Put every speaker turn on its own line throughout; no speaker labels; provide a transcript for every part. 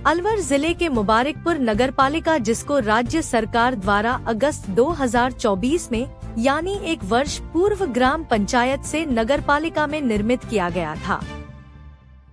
अलवर जिले के मुबारकपुर नगरपालिका, जिसको राज्य सरकार द्वारा अगस्त 2024 में यानी एक वर्ष पूर्व ग्राम पंचायत से नगरपालिका में निर्मित किया गया था,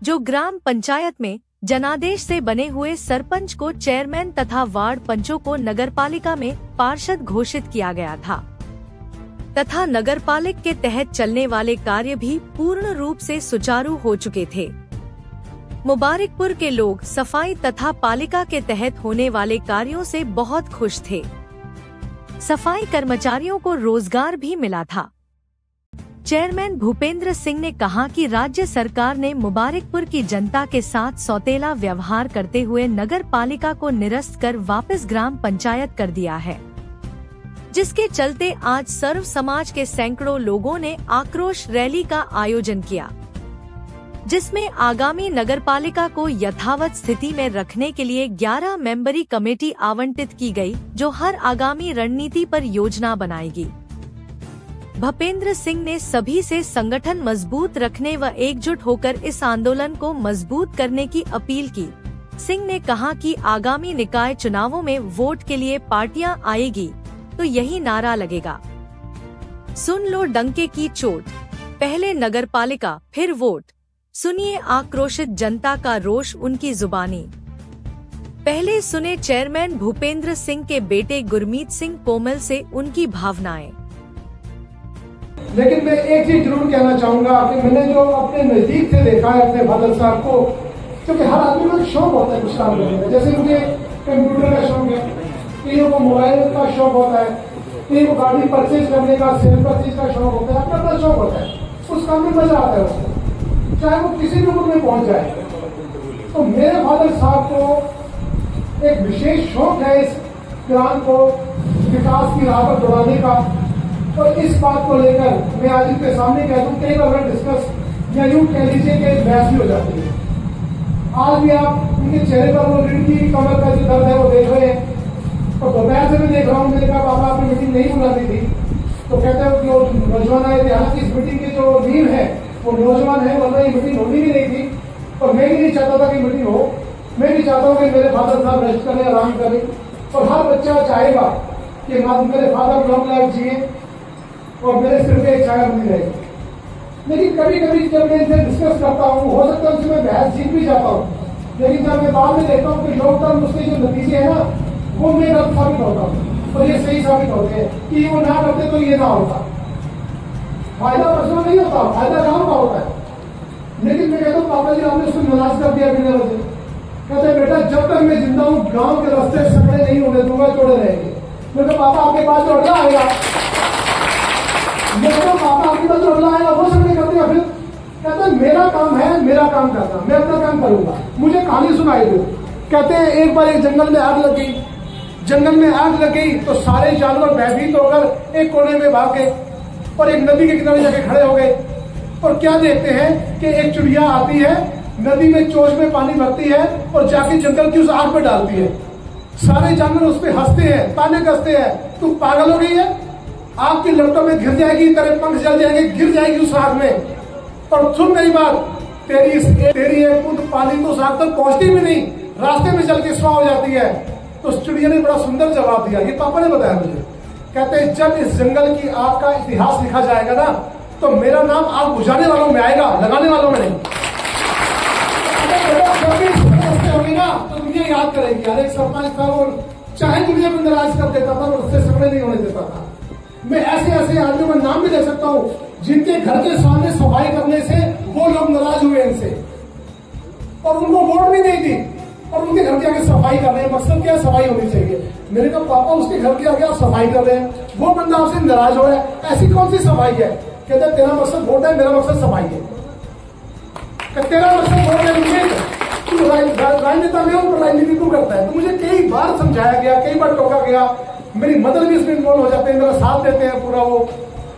जो ग्राम पंचायत में जनादेश से बने हुए सरपंच को चेयरमैन तथा वार्ड पंचों को नगरपालिका में पार्षद घोषित किया गया था तथा नगरपालिका के तहत चलने वाले कार्य भी पूर्ण रूप से सुचारू हो चुके थे। मुबारकपुर के लोग सफाई तथा पालिका के तहत होने वाले कार्यों से बहुत खुश थे। सफाई कर्मचारियों को रोजगार भी मिला था। चेयरमैन भूपेंद्र सिंह ने कहा कि राज्य सरकार ने मुबारकपुर की जनता के साथ सौतेला व्यवहार करते हुए नगर पालिका को निरस्त कर वापस ग्राम पंचायत कर दिया है, जिसके चलते आज सर्व समाज के सैकड़ों लोगों ने आक्रोश रैली का आयोजन किया, जिसमें आगामी नगरपालिका को यथावत स्थिति में रखने के लिए 11 मेंबरी कमेटी आवंटित की गई, जो हर आगामी रणनीति पर योजना बनाएगी। भूपेंद्र सिंह ने सभी से संगठन मजबूत रखने व एकजुट होकर इस आंदोलन को मजबूत करने की अपील की। सिंह ने कहा कि आगामी निकाय चुनावों में वोट के लिए पार्टियां आएगी तो यही नारा लगेगा, सुन लो डंके की चोट, पहले नगरपालिका फिर वोट। सुनिए आक्रोशित जनता का रोष उनकी जुबानी। पहले सुने चेयरमैन भूपेंद्र सिंह के बेटे गुरमीत सिंह कोमल से उनकी भावनाएं।
लेकिन मैं एक चीज जरूर कहना चाहूंगा कि मैंने जो अपने नजदीक से देखा है अपने बादल साहब को, क्योंकि हर आदमी को शौक होता है कुछ काम करने का। जैसे मुझे कंप्यूटर का शौक है, कईयों को मोबाइल का शौक होता है, कईयों को गाड़ी परचेज करने का, सेल परचेज का शौक होता है, अपना अपना शौक होता है। उस काम में मजा आता है उसको, चाहे वो किसी भी उम्र में पहुंच जाए। तो मेरे फादर साहब को एक विशेष शौक है इस ग्राम को विकास की राह पर दौड़ाने का। और इस बात को लेकर मैं आज इनके सामने कह दूं, कई बार डिस्कस या यूं कह लीजिए कि बहस भी हो जाती है। आज भी आप उनके चेहरे पर वो रीढ़ की कमर का जो दर्द है वो देख रहे हैं। और दोपहर से भी देख रहा हूँ, मैंने कहा पापा आपने मीटिंग नहीं बुलाती थी, तो कहते हैं जो नौजवान आए थे, हालांकि इस मीटिंग की जो नींव है वो नौजवान है, वरना ये मीटिंग होनी भी नहीं थी। और मैं भी नहीं चाहता था कि मीटिंग हो। मैं भी चाहता हूँ कि मेरे फादर साहब रेस्ट करें, आराम करें, और हर बच्चा चाहेगा कि मेरे फादर लॉन्ग लाइफ जिए और मेरे सिर पे एक छाया बनी रहेगी। लेकिन कभी कभी जब मैं इनसे डिस्कस करता हूँ, हो सकता है उससे मैं बहस जीत भी जाता हूँ, लेकिन जब मैं बाद में देखता हूँ कि लॉन्ग टर्म उसके जो नतीजे है ना, वो मैं गलत साबित होता हूँ और ये सही साबित होते हैं कि वो ना करते तो ये ना होता। फायदा पर्सनल नहीं होता, फायदा गांव का होता है। लेकिन मैं कहता हूँ पापा जी आपने उसको नाराज कर दिया बिना वजह। कहते बेटा जब तक मैं जिंदा हूँ गांव के रास्ते सकड़े नहीं होने दूंगा, जोड़े रहेंगे। मैं तो पापा आपके पास जोड़ना आएगा, मैं तो पापा आपके पास जोड़ना आएगा, वो सकड़े कर दिया। फिर कहते मेरा काम है, मेरा काम करना, मैं अपना काम करूंगा। मुझे कहानी सुनाई दो। कहते हैं एक बार एक जंगल में आग लग गई। जंगल में आग लग गई तो सारे जानवर भयभीत होकर एक कोने में भाग गए और एक नदी के किनारे जाके खड़े हो गए। और क्या देखते हैं कि एक चिड़िया आती है, नदी में चोच में पानी भरती है और जाके जंगल की उस आग पे डालती है। सारे जानवर उस पर हंसते हैं, ताने कसते हैं, तू पागल हो गई है, आग की लपटों में घिर जाएगी, तेरे पंख जल जाएंगे, गिर जाएगी उस आग में। और सुन मेरी बात, तेरी एक बूंद पानी तो उस आग तक पहुंचती भी नहीं, रास्ते में चल के स्वाह हो जाती है। तो उस चिड़िया ने बड़ा सुंदर जवाब दिया, ये पापा ने बताया मुझे। कहते हैं जब इस जंगल की आग का इतिहास लिखा जाएगा ना, तो मेरा नाम आग बुझाने वालों में आएगा, लगाने वालों में नहीं। होगी ना तो दुनिया याद करेगी, यार एक सरपंच था वो चाहे दुनिया को नाराज कर देता था, उससे सकड़े नहीं होने देता था। मैं ऐसे ऐसे आदमियों का नाम भी दे सकता हूँ जिनके घर के सामने सफाई करने से वो लोग नाराज हुए इनसे और उनको वोट भी नहीं दी, और उनके घर के आगे सफाई कर रहे हैं। मकसद क्या है? सफाई होनी चाहिए। मेरे कहा पापा उसके घर के आगे आप सफाई कर रहे हैं, वो बंदा आपसे नाराज हो रहा है, ऐसी कौन सी सफाई है? कहते तेरा मकसद वोट है, मेरा मकसद सफाई है। तेरा मकसद वोट है, मुझे तू राजनेता में हो, राजनीति तू करता है। तो मुझे कई बार समझाया गया, कई बार टोका गया। मेरी मदर भी इसमें इन्वॉल्व हो जाते हैं, मेरा साथ देते हैं पूरा वो।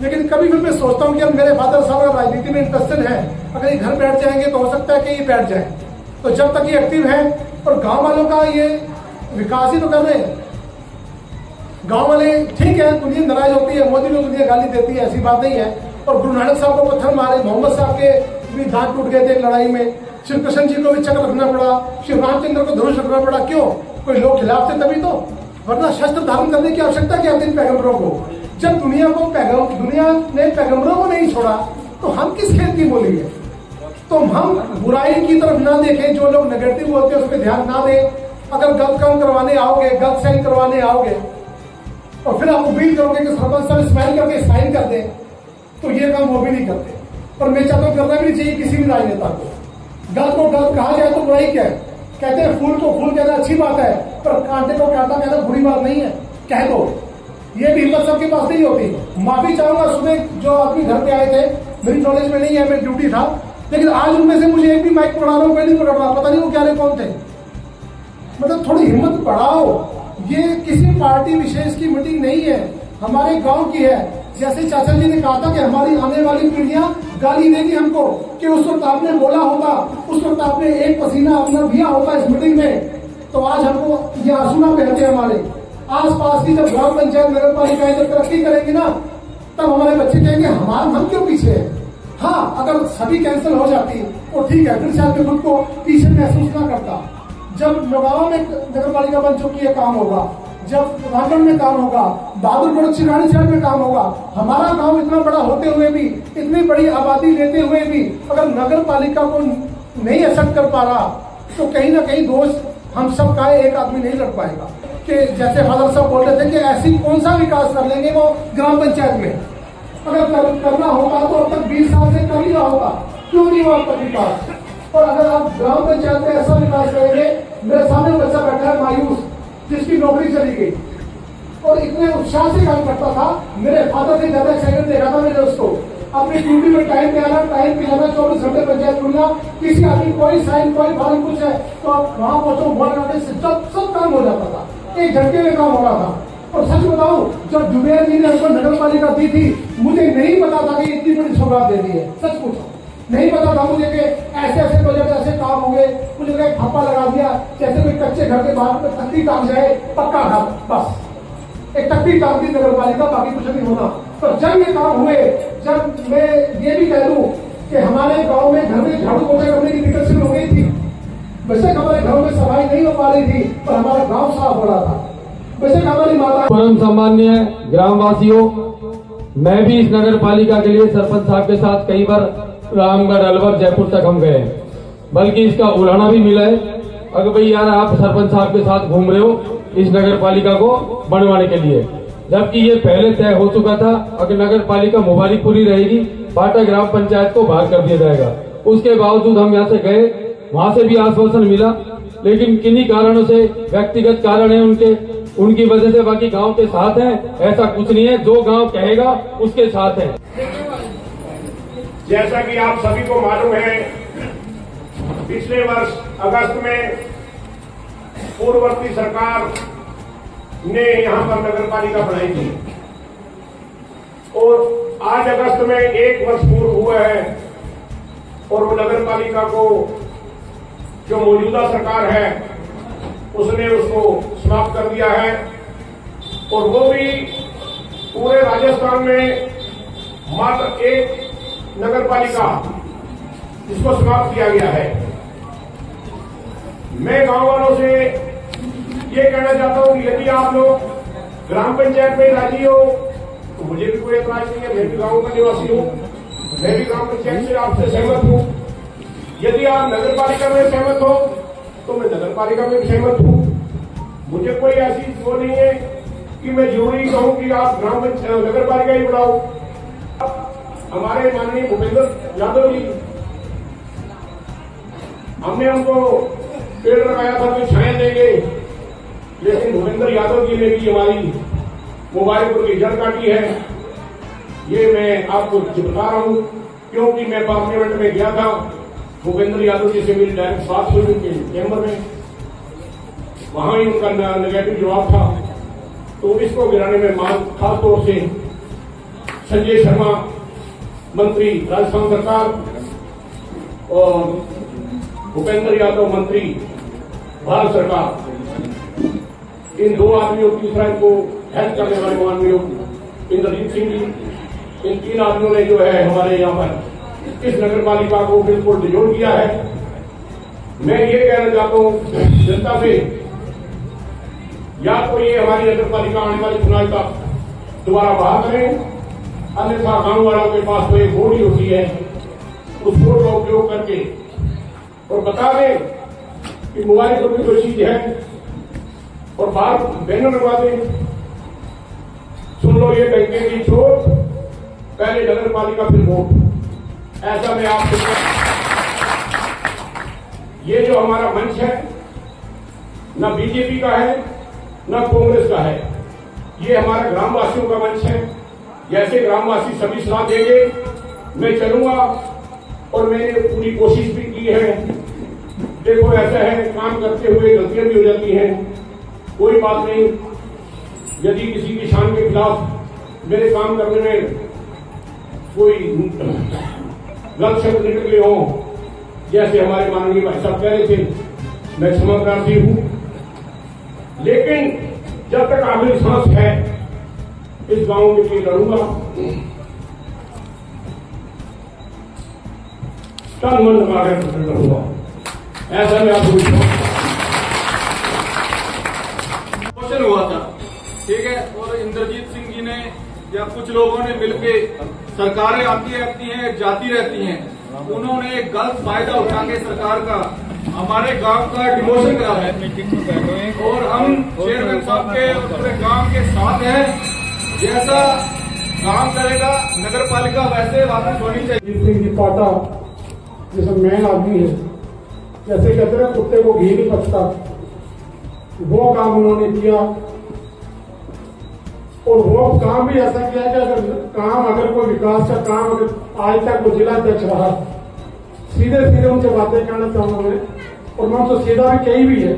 लेकिन कभी भी मैं सोचता हूँ कि अब मेरे फादर साहब राजनीति में इंटरेस्टेड है, अगर ये घर बैठ जाएंगे तो हो सकता है कि ये बैठ जाए। तो जब तक ये एक्टिव है, और गांव वालों का ये विकास ही तो कर रहे हैं। गांव वाले ठीक है, दुनिया नाराज होती है, मोदी को दुनिया गाली देती है, ऐसी बात नहीं है। और गुरु नानक साहब को पत्थर मारे, मोहम्मद साहब के भी दांत टूट गए थे लड़ाई में। श्री कृष्ण जी को भी चक्र रखना पड़ा, श्री रामचंद्र को धनुष रखना पड़ा। क्यों? कोई लोग खिलाफ थे तभी तो, वरना शस्त्र धारण करने की आवश्यकता क्या थी पैगंबरों को? जब दुनिया ने पैगंबरों को नहीं छोड़ा तो हम किस खेत की बोली है? तो हम बुराई की तरफ ना देखें, जो लोग नेगेटिव बोलते हैं उस पर ध्यान ना दें। अगर गलत काम करवाने आओगे, गलत साइन करवाने आओगे और फिर आप उम्मीद करोगे कि सरपंच साहब स्माइल करके साइन कर दें, तो ये काम वो भी नहीं करते। और मैं चाहता हूं करना भी नहीं चाहिए किसी भी राजनेता को। गलत को गलत कहा जाए तो बुराई क्या है? कहते हैं फूल को फूल कहना अच्छी बात है, पर कांटे को कांटा कहना बुरी बात नहीं है। कह दो, ये भी हिम्मत सबके पास नहीं होती। माफी चाहूंगा, सुबह जो आदमी घर पे आए थे, मेरी नॉलेज में नहीं है, मैं ड्यूटी था, लेकिन आज उनमें से मुझे एक भी माइक पकड़ा रहा हूं, कोई नहीं पकड़ रहा, पता नहीं वो क्या कौन थे। मतलब थोड़ी हिम्मत बढ़ाओ। ये किसी पार्टी विशेष की मीटिंग नहीं है, हमारे गांव की है। जैसे चाचा जी ने कहा था कि हमारी आने वाली पीढ़ियां गाली देगी हमको कि उस वक्त आपने बोला होता, उस वक्त आपने एक पसीना अपना दिया होता इस मीटिंग में, तो आज हमको ये आंसू ना बहते हमारे। आसपास की जब ग्राम पंचायत नगर पालिकाएं जब तरक्की करेंगी ना, तब हमारे बच्चे कहेंगे हम क्यों पीछे है। हाँ, अगर सभी कैंसिल हो जाती तो ठीक है, फिर शायद खुद को पीछे महसूस ना करता। जब नगावा में नगर पालिका बन चुकी है, काम होगा। जब रामगढ़ में काम होगा, बहादुरगढ़ चिरानी शहर में काम होगा। हमारा गांव इतना बड़ा होते हुए भी, इतनी बड़ी आबादी लेते हुए भी, अगर नगर पालिका को नहीं एक्सेप्ट कर पा रहा, तो कहीं ना कहीं दोष हम सब का एक आदमी नहीं लड़ पाएगा। कि जैसे फादर साहब बोल रहे थे कि ऐसी कौन सा विकास कर लेंगे वो ग्राम पंचायत में, अगर करना होगा तो अब तक 20 साल से कर लिया होगा, क्यों नहीं हुआ अब तक विकास? और अगर आप ग्राम पंचायत में ऐसा विकास करेंगे, मेरे सामने बच्चा बैठा है मायूस, जिसकी नौकरी चली गई और इतने उत्साह से काम करता था। मेरे फादर ने ज्यादा एक्साइटेड देखा था मैंने उसको, अपनी ड्यूटी में टाइम पे आना, टाइम पे जाना, 24 घंटे पंचायत खुलना, किसी आदमी कोई साइन कोई फॉर्म कुछ है तो आप वहां पहुंचो, वोट डालने से सब काम हो जाता था, एक झटके में काम हो रहा था। और सच बताऊं, जब जुबेर जी ने हमको नगर पालिका दी थी, मुझे नहीं पता था कि इतनी बड़ी सौगात दे दी है। सच पूछो, नहीं पता था मुझे कि ऐसे ऐसे प्रोजेक्ट ऐसे काम होंगे। मुझे एक ठप्पा लगा दिया, जैसे कोई कच्चे घर के बाहर में तख्ती टांग जाए, पक्का घर, बस एक तख्ती टांग दी नगर पालिका, बाकी कुछ नहीं होना। तो जब ये काम हुए, जब मैं ये भी कह दूं कि हमारे गांव में घर में झाड़ू पोछा करने की विकसित हो गई थी। वैसे हमारे घरों में सफाई नहीं हो पा रही थी, पर हमारा गांव साफ हो रहा था। वैसे हमारी माता।
परम सम्मान्य ग्रामवासियों, मैं भी इस नगर पालिका के लिए सरपंच साहब के साथ कई बार रामगढ़, अलवर, जयपुर तक हम गए, बल्कि इसका उलाहना भी मिला है। अगर भाई यार आप सरपंच साहब के साथ घूम रहे हो इस नगर पालिका को बनवाने के लिए, जबकि ये पहले तय हो चुका था। अगर नगर पालिका मुबारकपुरी रहेगी, बाटा ग्राम पंचायत को बाहर कर दिया जाएगा। उसके बावजूद हम यहाँ से गए, वहां से भी आश्वासन मिला, लेकिन किन्हीं कारणों से, व्यक्तिगत कारण है उनकी वजह से बाकी गांव के साथ हैं, ऐसा कुछ नहीं है। जो गांव कहेगा उसके साथ है।
जैसा कि आप सभी को मालूम है, पिछले वर्ष अगस्त में पूर्ववर्ती सरकार ने यहां पर नगर पालिका बनाई थी और आज अगस्त में 1 वर्ष पूर्व हुआ है और वो नगर पालिका को जो मौजूदा सरकार है उसने उसको समाप्त कर दिया है। और वो भी पूरे राजस्थान में मात्र एक नगर पालिका जिसको समाप्त किया गया है। मैं गांव वालों से ये कहना चाहता हूं कि यदि आप लोग ग्राम पंचायत में राजी हो तो मुझे भी कोई एतराज नहीं है, मैं भी गांव का निवासी हूं, मैं भी ग्राम पंचायत से आपसे सहमत हूं। यदि आप नगर पालिका में सहमत हो तो मैं नगर पालिका में भी सहमत हूं। मुझे कोई ऐसी वो नहीं है कि मैं जरूरी कहूं कि आप ग्राम नगर पालिका ही बनाओ। हमारे माननीय भूपेंद्र यादव जी, हमने उनको पेड़ लगाया था कि छाया देंगे, लेकिन भूपेंद्र यादव जी ने भी हमारी मुबारकपुर की जड़ काटी है। ये मैं आपको बता रहा हूं क्योंकि मैं पार्लियामेंट में गया था, भूपेंद्र यादव जी से मेरी डायरेक्ट बात हुई उनके चैम्बर में, वहां ही उनका नेगेटिव जवाब था। तो इसको गिराने में खास तौर से संजय शर्मा मंत्री राजस्थान सरकार और भूपेंद्र यादव मंत्री भारत सरकार, इन 2 आदमियों, तीसरा इनको हेल्प करने वाले माननीय इंद्रजीत सिंह जी, इन 3 आदमियों ने जो है हमारे यहाँ पर इस नगर पालिका को बिल्कुल डिजोल्व किया है। मैं ये कहना चाहता हूँ जनता से, या तो ये हमारी नगर पालिका आने वाले चुनाव तक दोबारा बहाल करें, अन्यथा गांव वालों के पास तो एक वोट ही होती है, उस वोट का उपयोग करके और बता दें कि मुबारकपुर की कोई चीज है और बाहर बैनर लगवा दें। सुन लो ये टंके की चोट, पहले नगर पालिका फिर वोट, ऐसा मैं आपको, ये जो हमारा मंच है न बीजेपी का है न कांग्रेस का है, ये हमारा ग्रामवासियों का मंच है। जैसे ग्रामवासी सभी सलाह देंगे मैं चलूंगा और मैंने पूरी कोशिश भी की है। देखो ऐसा है, काम करते हुए गलतियां भी हो जाती हैं, कोई बात नहीं। यदि किसी किसान के खिलाफ मेरे काम करने में कोई गलत शब्द निकले हो, जैसे हमारे माननीय भाई साहब कह रहे थे, मैं क्षमा प्रार्थी हूं, लेकिन जब तक आखिरी सांस है इस गांव के लिए लड़ूंगा, तन मन लगाकर लड़ूंगा, ऐसा मैं आपको
क्वेश्चन हुआ था, ठीक है। और इंद्रजीत सिंह जी ने या कुछ लोगों ने मिलके, सरकारें आती हैं जाती रहती हैं, उन्होंने एक गलत फायदा उठा के सरकार का हमारे गांव का डिमोशन करा है और हम चेयरमैन साहब के और पूरे गांव के साथ हैं। जैसा काम करेगा नगर पालिका वैसे वापस होनी चाहिए।
सिंह जी पाटा जैसे मैन आदमी है, जैसे कहते हैं कुत्ते को घी नहीं पचता, वो काम उन्होंने किया। और वो काम भी ऐसा किया कि अगर कोई विकास का काम अगर आज तक वो जिलाध्यक्ष रहा, सीधे सीधे उनसे बातें करना चाहूंगा मैं, और मैं उनसे सीधा भी कही भी है,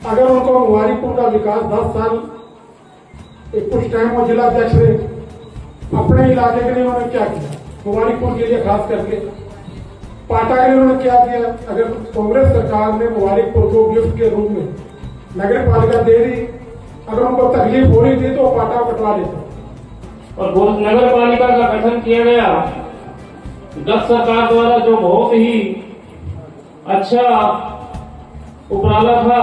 अगर उनको मुबारकपुर का विकास 10 साल कुछ टाइम वो जिलाध्यक्ष रहे, अपने इलाके के लिए उन्होंने क्या किया, मुबारकपुर के लिए खास करके पाटा के लिए उन्होंने क्या किया। अगर कांग्रेस सरकार ने मुबारकपुर को गिफ्ट के रूप में नगर पालिका दे दी, अगर उनको तकलीफ हो रही थी तो पाटा कटवा लेते।
और नगर पालिका का गठन किया गया गत सरकार द्वारा, जो बहुत ही अच्छा उपराला था,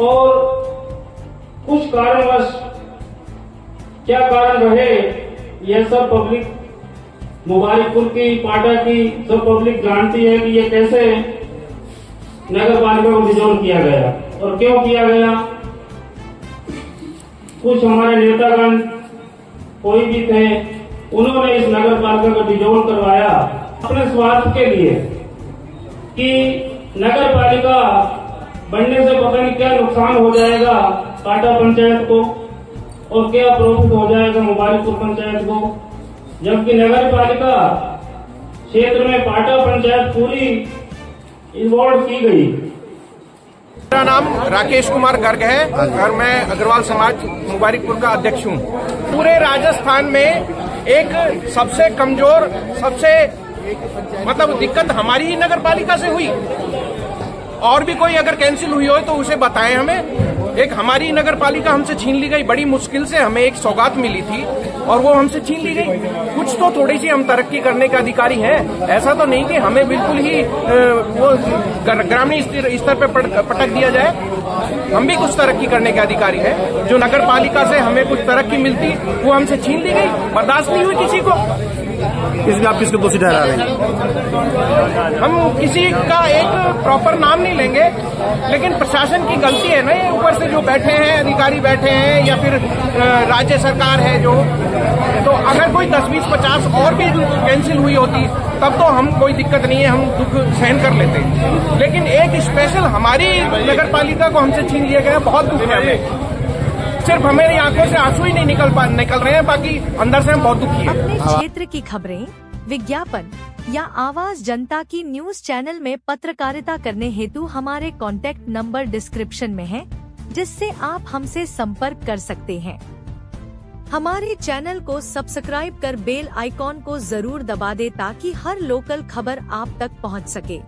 और कुछ कारणवश क्या कारण रहे यह सब पब्लिक, मुबारकपुर की पाटा की सब पब्लिक जानती है कि ये कैसे नगर पालिका को डिसॉल्व किया गया और क्यों किया गया। कुछ हमारे नेतागण कोई भी थे, उन्होंने इस नगर पालिका को डिसॉल्व करवाया अपने स्वार्थ के लिए कि नगर पालिका बनने से पता नहीं क्या नुकसान हो जाएगा पाटा पंचायत को और क्या प्रॉफिट हो जाएगा मुबारकपुर पंचायत को, जबकि नगर पालिका क्षेत्र में पाटा पंचायत पूरी इन्वॉल्व की गई।
मेरा नाम राकेश कुमार गर्ग है और मैं अग्रवाल समाज मुबारकपुर का अध्यक्ष हूँ। पूरे राजस्थान में एक सबसे कमजोर, सबसे मतलब दिक्कत हमारी ही नगर पालिका से हुई, और भी कोई अगर कैंसिल हुई हो तो उसे बताएं हमें। एक हमारी नगर पालिका हमसे छीन ली गई, बड़ी मुश्किल से हमें एक सौगात मिली थी और वो हमसे छीन ली गई। कुछ तो थोड़ी सी हम तरक्की करने के अधिकारी हैं, ऐसा तो नहीं कि हमें बिल्कुल ही वो ग्रामीण स्तर पे पटक दिया जाए। हम भी कुछ तरक्की करने के अधिकारी हैं। जो नगर पालिका से हमें कुछ तरक्की मिलती वो हमसे छीन ली गई, बर्दाश्त नहीं हुई किसी को।
इसमें आप किसको दोषी ठहरा रहे हैं?
हम किसी का एक प्रॉपर नाम नहीं लेंगे, लेकिन प्रशासन की गलती है ना, ये ऊपर से जो बैठे हैं अधिकारी बैठे हैं या फिर राज्य सरकार है जो, तो अगर कोई 10, 20, 50 और भी कैंसिल हुई होती तब तो हम कोई दिक्कत नहीं है, हम दुख सहन कर लेते। लेकिन एक स्पेशल हमारी नगर पालिका को हमसे छीन लिया गया, बहुत दुख है हमें। सिर्फ हमारी आंखों से आंसू ही नहीं निकल रहे हैं, बाकी अंदर से हम बहुत दुखी हैं।
अपने क्षेत्र की खबरें, विज्ञापन या आवाज जनता की न्यूज चैनल में पत्रकारिता करने हेतु हमारे कॉन्टैक्ट नंबर डिस्क्रिप्शन में है, जिससे आप हमसे संपर्क कर सकते हैं। हमारे चैनल को सब्सक्राइब कर बेल आइकॉन को जरूर दबा दे ताकि हर लोकल खबर आप तक पहुंच सके।